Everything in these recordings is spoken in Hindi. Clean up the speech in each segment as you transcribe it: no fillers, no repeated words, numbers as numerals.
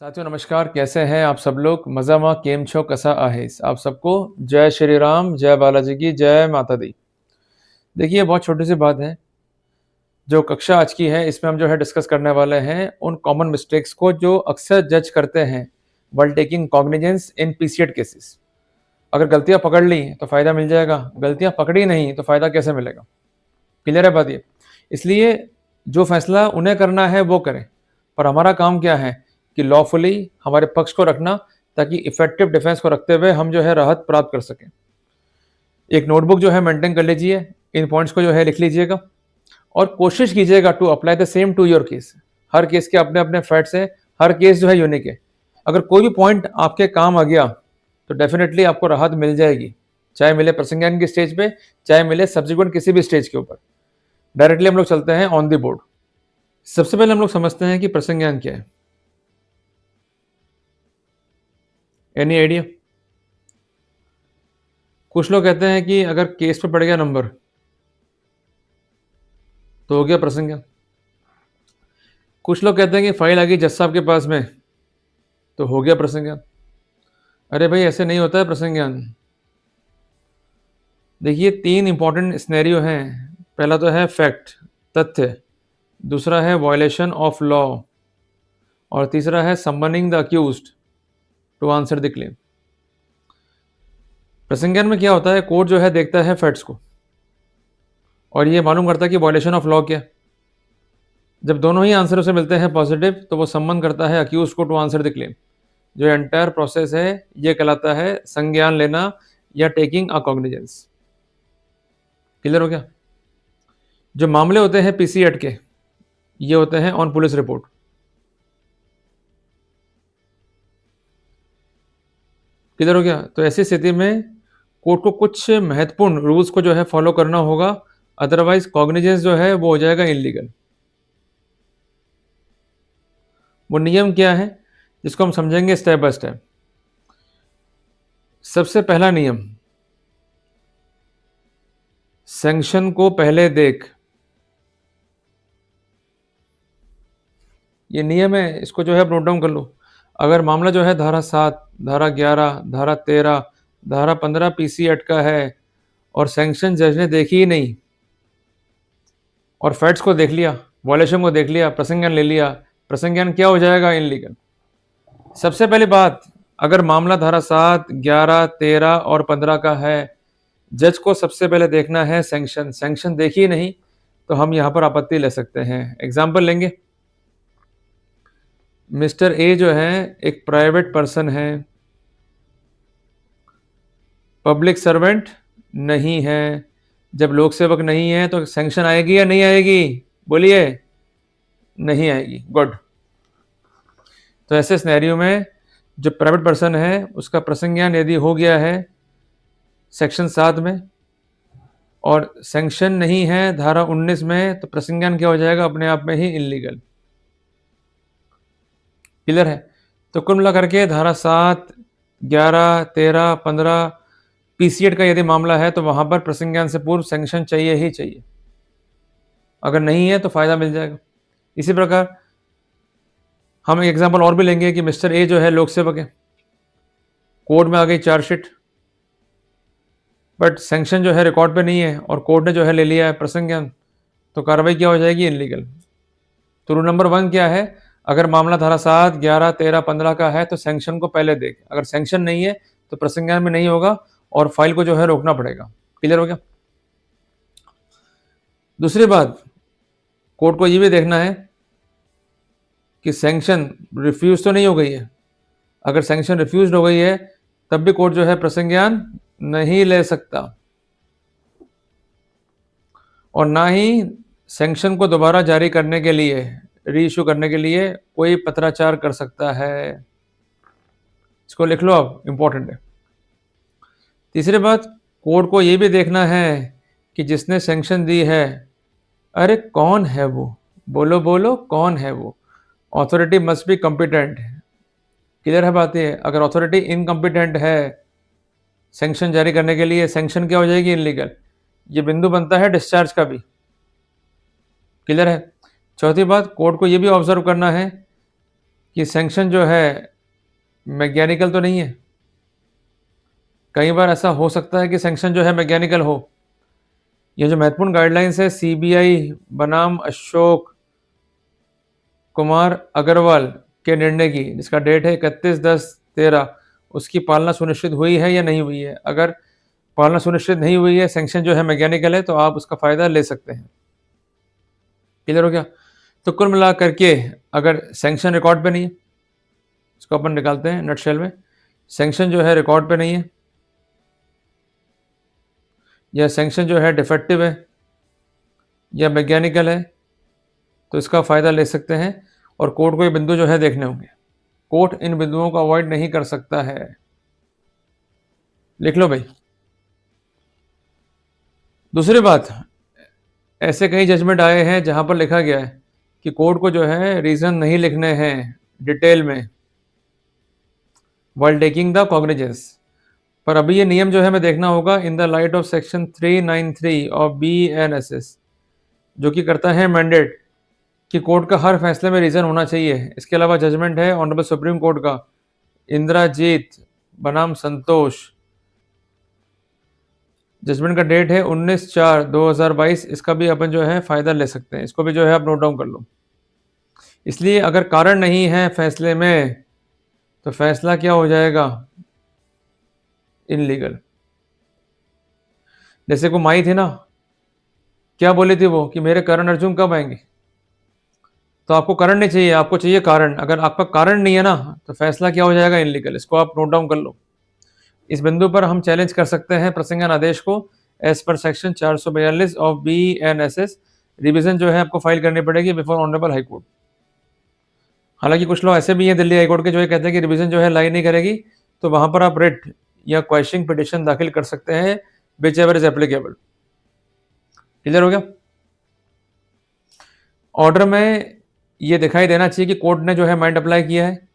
साथियों नमस्कार, कैसे हैं आप सब लोग? मज़ामा केम छो कसा आहेस? आप सबको जय श्री राम, जय बालाजी की, जय माता दी। देखिए बहुत छोटी सी बात है, जो कक्षा आज की है इसमें हम जो है डिस्कस करने वाले हैं उन कॉमन मिस्टेक्स को जो अक्सर जज करते हैं व्हाइल टेकिंग कॉग्निजेंस इन पीसीएट केसेस। अगर गलतियां पकड़ ली तो फ़ायदा मिल जाएगा, गलतियां पकड़ी नहीं तो फ़ायदा कैसे मिलेगा? क्लियर है बात ये? इसलिए जो फैसला उन्हें करना है वो करें, पर हमारा काम क्या है कि लॉफुली हमारे पक्ष को रखना, ताकि इफेक्टिव डिफेंस को रखते हुए हम जो है राहत प्राप्त कर सकें। एक नोटबुक जो है मेंटेन कर लीजिए, इन पॉइंट्स को जो है लिख लीजिएगा और कोशिश कीजिएगा to apply the same to your case. हर केस के अपने अपने फैक्ट्स हैं, हर केस जो है यूनिक है। अगर कोई भी पॉइंट आपके काम आ गया तो डेफिनेटली आपको राहत मिल जाएगी, चाहे मिले प्रसंज्ञान की स्टेज पे, चाहे मिले सब्सिक्वेंट किसी भी स्टेज के ऊपर। डायरेक्टली हम लोग चलते हैं ऑन द बोर्ड। सबसे पहले हम लोग समझते हैं कि प्रसंज्ञान क्या है। Any idea? कुछ लोग कहते हैं कि अगर केस पे पड़ गया नंबर तो हो गया प्रसंज्ञान। कुछ लोग कहते हैं कि फाइल आ गई जज साहब के पास में तो हो गया प्रसंज्ञान। अरे भाई ऐसे नहीं होता है प्रसंज्ञान। देखिए तीन इंपॉर्टेंट स्नैरियो हैं। पहला तो है फैक्ट, तथ्य। दूसरा है वायलेशन ऑफ लॉ और तीसरा है summoning the accused to answer the claim. प्रसंज्ञान में क्या होता है, कोर्ट जो है देखता है फैक्ट्स को और ये मालूम करता है कि वायलेशन ऑफ लॉ क्या। जब दोनों ही आंसरों से मिलते हैं पॉजिटिव तो वो सम्मन करता है अक्यूज को टू आंसर द क्लेम। जो एंटायर प्रोसेस है ये कहलाता है संज्ञान लेना या टेकिंग अ कॉग्निजेंस। क्लियर हो गया? जो मामले होते हैं पीसीएट के, ये होते हैं ऑन पुलिस रिपोर्ट। क्लियर हो गया? तो ऐसी स्थिति में कोर्ट को कुछ महत्वपूर्ण रूल्स को जो है फॉलो करना होगा, अदरवाइज कॉग्निजेंस जो है वो हो जाएगा इलीगल। वो नियम क्या है जिसको हम समझेंगे स्टेप बाय स्टेप। सबसे पहला नियम, सैंक्शन को पहले देख। ये नियम है, इसको जो है नोट डाउन कर लो। अगर मामला जो है धारा 7, धारा 11, धारा 13, धारा 15 पीसी एक्ट का है और सैंक्शन जज ने देखी ही नहीं और फैक्ट्स को देख लिया, वॉयलेशन को देख लिया, प्रसंज्ञान ले लिया, प्रसंज्ञान क्या हो जाएगा? इनलीगल। सबसे पहली बात, अगर मामला धारा 7, 11, 13 और 15 का है, जज को सबसे पहले देखना है सैंक्शन। सैंक्शन देखी नहीं तो हम यहाँ पर आपत्ति ले सकते हैं। एग्जाम्पल लेंगे, मिस्टर ए जो है एक प्राइवेट पर्सन है, पब्लिक सर्वेंट नहीं है। जब लोक सेवक नहीं है तो सैंक्शन आएगी या नहीं आएगी? बोलिए। नहीं आएगी। गुड। तो ऐसे सिनेरियो में जो प्राइवेट पर्सन है उसका प्रसंज्ञान यदि हो गया है सेक्शन 7 में और सैंक्शन नहीं है धारा 19 में, तो प्रसंज्ञान क्या हो जाएगा? अपने आप में ही इलीगल। क्लियर है? तो कुल मिला करके धारा 7, 11, 13, 15 पीसीएट का यदि मामला है तो वहां पर प्रसंज्ञान से पूर्व सैंक्शन चाहिए ही चाहिए। अगर नहीं है तो फायदा मिल जाएगा। इसी प्रकार हम एक एग्जांपल और भी लेंगे कि मिस्टर ए जो है लोक सेवक है, कोर्ट में आ गई चार्जशीट, बट सैंक्शन जो है रिकॉर्ड पे नहीं है और कोर्ट ने जो है ले लिया है प्रसंज्ञान, तो कार्रवाई क्या हो जाएगी? इलीगल। तो रूल नंबर 1 क्या है? अगर मामला धारा 7, 11, 13, 15 का है तो सैंक्शन को पहले देख। अगर सैंक्शन नहीं है तो प्रसंज्ञान में नहीं होगा और फाइल को जो है रोकना पड़ेगा। क्लियर हो गया? दूसरी बात, कोर्ट को ये भी देखना है कि सैंक्शन रिफ्यूज तो नहीं हो गई है। अगर सैंक्शन रिफ्यूज हो गई है तब भी कोर्ट जो है प्रसंज्ञान नहीं ले सकता और ना ही सैंक्शन को दोबारा जारी करने के लिए, री इशू करने के लिए कोई पत्राचार कर सकता है। इसको लिख लो, अब इंपॉर्टेंट है। तीसरी बात, कोर्ट को यह भी देखना है कि जिसने सैंक्शन दी है, अरे कौन है वो? बोलो बोलो, कौन है वो? Authority must be competent. Clear है बात? ये अगर अथॉरिटी इनकम्पिटेंट है सैंक्शन जारी करने के लिए, सैंक्शन क्या हो जाएगी? इलीगल। ये बिंदु बनता है डिस्चार्ज का भी। क्लियर है? चौथी बात, कोर्ट को यह भी ऑब्जर्व करना है कि सैंक्शन जो है मैकेनिकल तो नहीं है। कई बार ऐसा हो सकता है कि सैंक्शन जो है मैकेनिकल हो। ये जो महत्वपूर्ण गाइडलाइंस है सीबीआई बनाम अशोक कुमार अग्रवाल के निर्णय की, जिसका डेट है 31/10/13, उसकी पालना सुनिश्चित हुई है या नहीं हुई है। अगर पालना सुनिश्चित नहीं हुई है, सैंक्शन जो है मैकेनिकल है, तो आप उसका फ़ायदा ले सकते हैं। क्लियर हो गया? तो कुल मिला करके अगर सैंक्शन रिकॉर्ड पे नहीं है, इसको अपन निकालते हैं नटशेल में। सैंक्शन जो है रिकॉर्ड पे नहीं है, या सैंक्शन जो है डिफेक्टिव है, या मैकेनिकल है, तो इसका फ़ायदा ले सकते हैं। और कोर्ट को ये बिंदु जो है देखने होंगे। कोर्ट इन बिंदुओं को अवॉइड नहीं कर सकता है। लिख लो भाई। दूसरी बात, ऐसे कई जजमेंट आए हैं जहां पर लिखा गया है कि कोर्ट को जो है रीज़न नहीं लिखने हैं डिटेल में while टेकिंग द कॉग्निजेंस। पर अभी ये नियम जो है हमें देखना होगा इन the light of section 393 of BNSS, जो कि करता है मैंडेट कि कोर्ट का हर फैसले में रीज़न होना चाहिए। इसके अलावा जजमेंट है ऑनरेबल सुप्रीम कोर्ट का इंदिराजीत बनाम संतोष, जजमेंट का डेट है 19/4/2022। इसका भी अपन जो है फ़ायदा ले सकते हैं, इसको भी जो है आप नोट डाउन कर लो। इसलिए अगर कारण नहीं है फैसले में, तो फैसला क्या हो जाएगा? इनलीगल। जैसे को माई थी ना, क्या बोली थी वो कि मेरे करण अर्जुन कब आएंगे? तो आपको कारण नहीं चाहिए, आपको चाहिए कारण। अगर आपका कारण नहीं है ना, तो फैसला क्या हो जाएगा? इनलीगल। इसको आप नोट डाउन कर लो। इस बिंदु पर हम चैलेंज कर सकते हैं प्रसंगन आदेश को as per section 442 of BNSS। Revision जो है आपको फाइल करनी पड़ेगी बिफोर ऑनरेबल हाई कोर्ट। हालांकि कुछ लोग ऐसे भी हैं दिल्ली हाई कोर्ट के जो ये कहते हैं कि रिवीजन जो है लाई नहीं करेगी, तो वहां पर आप रिट या क्वेश्चनिंग पिटिशन दाखिल कर सकते हैं, which ever is applicable. Clear हो गया? ऑर्डर में ये दिखाई देना चाहिए कि कोर्ट ने जो है माइंड अप्लाई किया है।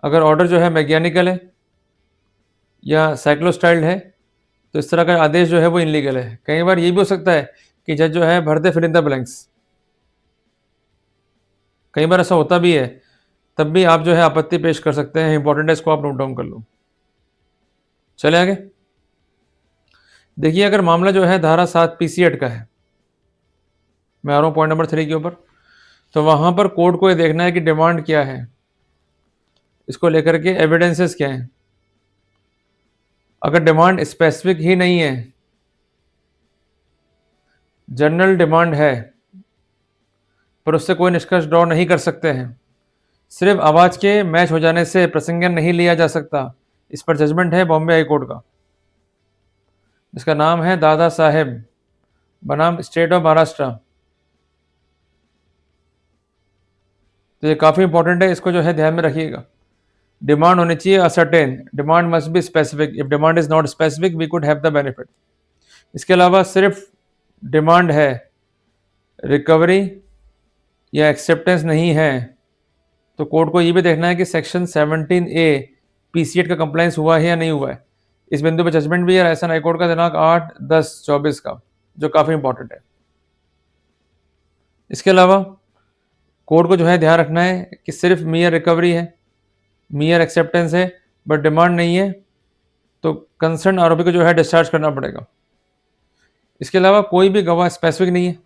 अगर ऑर्डर जो है मैकेनिकल है या साइक्लोस्टाइल्ड है, तो इस तरह का आदेश जो है वो इनलीगल है। कई बार ये भी हो सकता है कि जज जो है भर दे फिल इन द ब्लैंक्स। कई बार ऐसा होता भी है, तब भी आप जो है आपत्ति पेश कर सकते हैं। इंपॉर्टेंट है, इसको आप नोट डाउन कर लो। चले आगे। देखिए, अगर मामला जो है धारा 7 PC8 का है, मैं आ रहा हूँ पॉइंट नंबर 3 के ऊपर, तो वहां पर कोर्ट को ये देखना है कि डिमांड क्या है, इसको लेकर के एविडेंसेस क्या है। अगर डिमांड स्पेसिफिक ही नहीं है, जनरल डिमांड है, पर उससे कोई निष्कर्ष ड्रॉ नहीं कर सकते हैं, सिर्फ आवाज के मैच हो जाने से प्रसंगन नहीं लिया जा सकता। इस पर जजमेंट है बॉम्बे हाई कोर्ट का, इसका नाम है दादा साहेब बनाम स्टेट ऑफ महाराष्ट्र। तो ये काफ़ी इंपॉर्टेंट है, इसको जो है ध्यान में रखिएगा। डिमांड होनी चाहिए ascertain, demand must be specific. If demand is not specific we could have the benefit. इसके अलावा सिर्फ डिमांड है, रिकवरी या एक्सेप्टेंस नहीं है, तो कोर्ट को ये भी देखना है कि सेक्शन 17A PC8 का कंप्लायंस हुआ है या नहीं हुआ है। इस बिंदु पर जजमेंट भी है राजस्थान हाईकोर्ट का दिनांक 8/10/24 का, जो काफ़ी इंपॉर्टेंट है। इसके अलावा कोर्ट को जो है ध्यान रखना है कि सिर्फ मियर रिकवरी है, मियर एक्सेप्टेंस है, बट डिमांड नहीं है, तो कंसर्न आरोपी को जो है डिस्चार्ज करना पड़ेगा। इसके अलावा कोई भी गवाह स्पेसिफिक नहीं है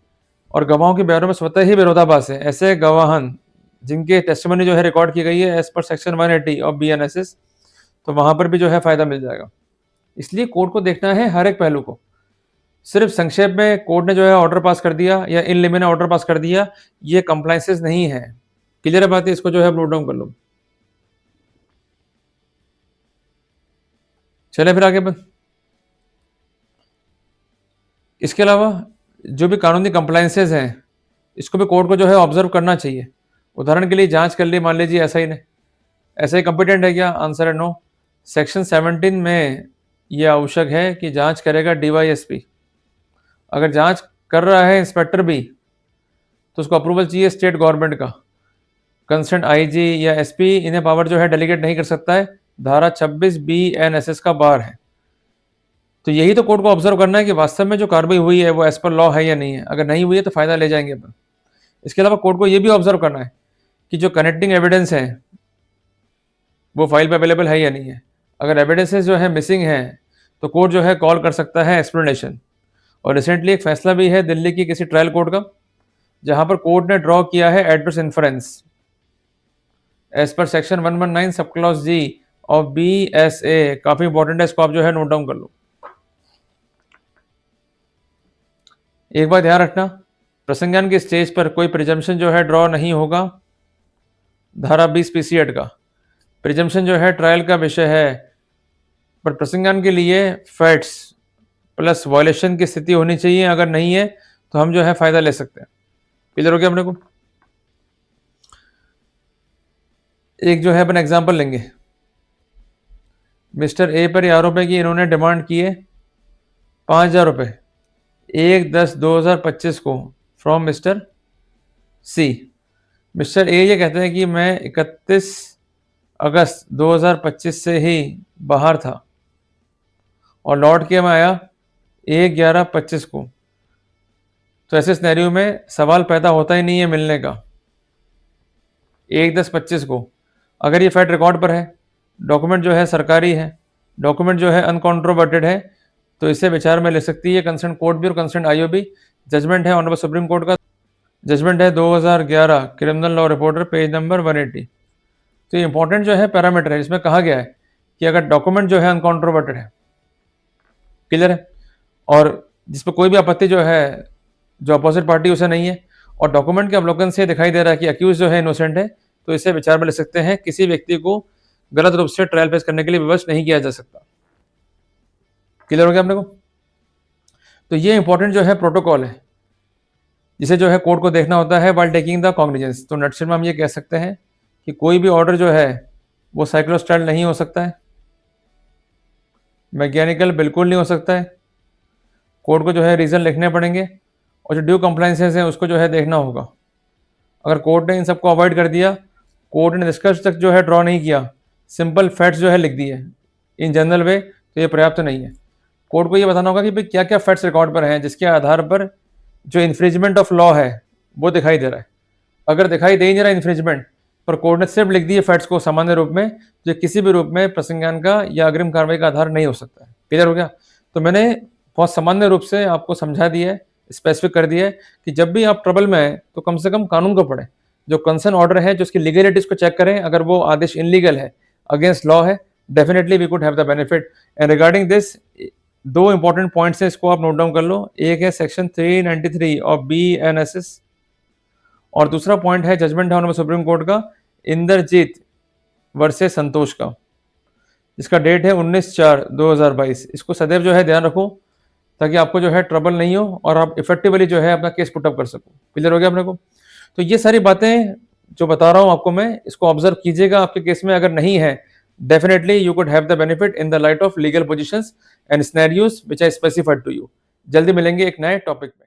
और गवाहों के बयानों में स्वतः ही विरोधाभास है। ऐसे गवाहन जिनके टेस्टिमनी जो है रिकॉर्ड की गई है as per section 180 of BNSS, तो वहां पर भी जो है फायदा मिल जाएगा। इसलिए कोर्ट को देखना है हर एक पहलू को। सिर्फ संक्षेप में कोर्ट ने जो है ऑर्डर पास कर दिया या इन लिमिट ऑर्डर पास कर दिया, ये कंप्लायंसेस नहीं है। क्लियर है बात है? इसको जो है नोट डाउन कर लो। चले फिर आगे बस। इसके अलावा जो भी कानूनी कंप्लायंसेस हैं, इसको भी कोर्ट को जो है ऑब्जर्व करना चाहिए। उदाहरण के लिए जांच कर ली, मान लीजिए एसआई ने, एसआई कंपिटेंट है क्या? आंसर है नो। सेक्शन 17 में यह आवश्यक है कि जांच करेगा DYSP। अगर जांच कर रहा है इंस्पेक्टर भी, तो उसको अप्रूवल चाहिए स्टेट गवर्नमेंट का। कंसर्न IG या SP इन्हें पावर जो है डेलीगेट नहीं कर सकता है। धारा 26 BNSS का बार है। तो यही तो कोर्ट को ऑब्जर्व करना है कि वास्तव में जो कार्रवाई हुई है वो एज पर लॉ है या नहीं है। अगर नहीं हुई है तो फायदा ले जाएंगे अपन। इसके अलावा कोर्ट को ये भी ऑब्जर्व करना है कि जो कनेक्टिंग एविडेंस है वो फाइल पे अवेलेबल है या नहीं है। अगर एविडेंसेस जो है मिसिंग हैं तो कोर्ट जो है कॉल कर सकता है एक्सप्लेनेशन। और रिसेंटली एक फैसला भी है दिल्ली की किसी ट्रायल कोर्ट का, जहां पर कोर्ट ने ड्रॉ किया है adverse inference as per section 119 sub clause g of BSA। काफी इंपॉर्टेंट है, इसको आप जो है नोट डाउन कर लो। एक बात ध्यान रखना, प्रसंज्ञान के स्टेज पर कोई प्रिजम्पशन जो है ड्रॉ नहीं होगा। धारा 20 PC एक्ट का प्रिजम्पशन जो है ट्रायल का विषय है, पर प्रसंज्ञान के लिए फैक्ट्स प्लस वायलेशन की स्थिति होनी चाहिए। अगर नहीं है तो हम जो है फायदा ले सकते हैं। क्लियर हो गया अपने को? एक जो है अपन एग्जांपल लेंगे। मिस्टर ए पर ये आरोप है कि इन्होंने डिमांड किए 5,000 रुपये 1/10/2025 को from mister C. Mister A ये कहते हैं कि मैं 31 अगस्त 2025 से ही बाहर था और लौट के मैं आया 1/11/25 को। तो ऐसे सिनेरियो में सवाल पैदा होता ही नहीं है मिलने का 1/10/25 को। अगर ये फैक्ट रिकॉर्ड पर है, डॉक्यूमेंट जो है सरकारी है, डॉक्यूमेंट जो है अनकॉन्ट्रोवर्टेड है, तो इसे विचार में ले सकती है कंसर्न कोर्ट भी और कंसर्न IOB। जजमेंट है ऑनरेबल सुप्रीम कोर्ट का, जजमेंट है 2011 criminal law reporter page number 180। तो ये इंपॉर्टेंट जो है पैरामीटर है, इसमें कहा गया है कि अगर डॉक्यूमेंट जो है अनकॉन्ट्रोवर्टेड है, क्लियर है, और जिस पर कोई भी आपत्ति जो है जो अपोजिट पार्टी उसे नहीं है, और डॉक्यूमेंट के अवलोकन से दिखाई दे रहा है कि अक्यूज जो है इनोसेंट है, तो इसे विचार में ले सकते हैं। किसी व्यक्ति को गलत रूप से ट्रायल फेस करने के लिए विवश नहीं किया जा सकता। क्लियर हो गया अपने को? तो ये इंपॉर्टेंट जो है प्रोटोकॉल है, जिसे जो है कोर्ट को देखना होता है व्हाइल टेकिंग द कॉग्निजेंस। तो नटशेल में हम ये कह सकते हैं कि कोई भी ऑर्डर जो है वो साइक्लोस्टाइल नहीं हो सकता है, मैकेनिकल बिल्कुल नहीं हो सकता है। कोर्ट को जो है रीज़न लिखने पड़ेंगे और जो ड्यू कंप्लाइंसेस हैं उसको जो है देखना होगा। अगर कोर्ट ने इन सबको अवॉइड कर दिया, कोर्ट ने निष्कर्ष तक जो है ड्रॉ नहीं किया, सिंपल फैक्ट्स जो है लिख दिए इन जनरल वे, तो ये पर्याप्त नहीं है। कोर्ट को ये बताना होगा कि भाई क्या क्या फैक्ट्स रिकॉर्ड पर हैं जिसके आधार पर जो इन्फ्रिजमेंट ऑफ लॉ है वो दिखाई दे रहा है। अगर दिखाई दे ही नहीं रहा इन्फ्रिजमेंट, पर कोर्ट ने सिर्फ लिख दिए फैक्ट्स को सामान्य रूप में, जो किसी भी रूप में प्रसंज्ञान का या अग्रिम कार्रवाई का आधार नहीं हो सकता है। क्लियर हो गया? तो मैंने बहुत सामान्य रूप से आपको समझा दिया है, स्पेसिफिक कर दिया है कि जब भी आप ट्रबल में हैं तो कम से कम कानून को पढ़ें, जो कंसर्न ऑर्डर है जो उसकी लीगलिटीज को चेक करें। अगर वो आदेश इनलीगल है, अगेंस्ट लॉ है, definitely we could have the benefit. And regarding this, दो इंपॉर्टेंट पॉइंट्स हैं, इसको आप नोट डाउन कर लो। एक है सेक्शन 393 ऑफ BNSS, और दूसरा पॉइंट है जजमेंट है ऑनरेबल सुप्रीम कोर्ट का इंद्रजीत वर्सेस संतोष का, इसका डेट है 19/4/2022। इसको सदैव जो है ध्यान रखो ताकि आपको जो है ट्रबल नहीं हो और आप इफेक्टिवली जो है अपना केस पुटअप कर सको। क्लियर हो गया अपने को? तो ये सारी बातें जो बता रहा हूँ आपको मैं, इसको ऑब्जर्व कीजिएगा आपके केस में। अगर नहीं है, definitely you could have the benefit in the light of legal positions and scenarios which I specified to you. जल्दी मिलेंगे एक नए टॉपिक में।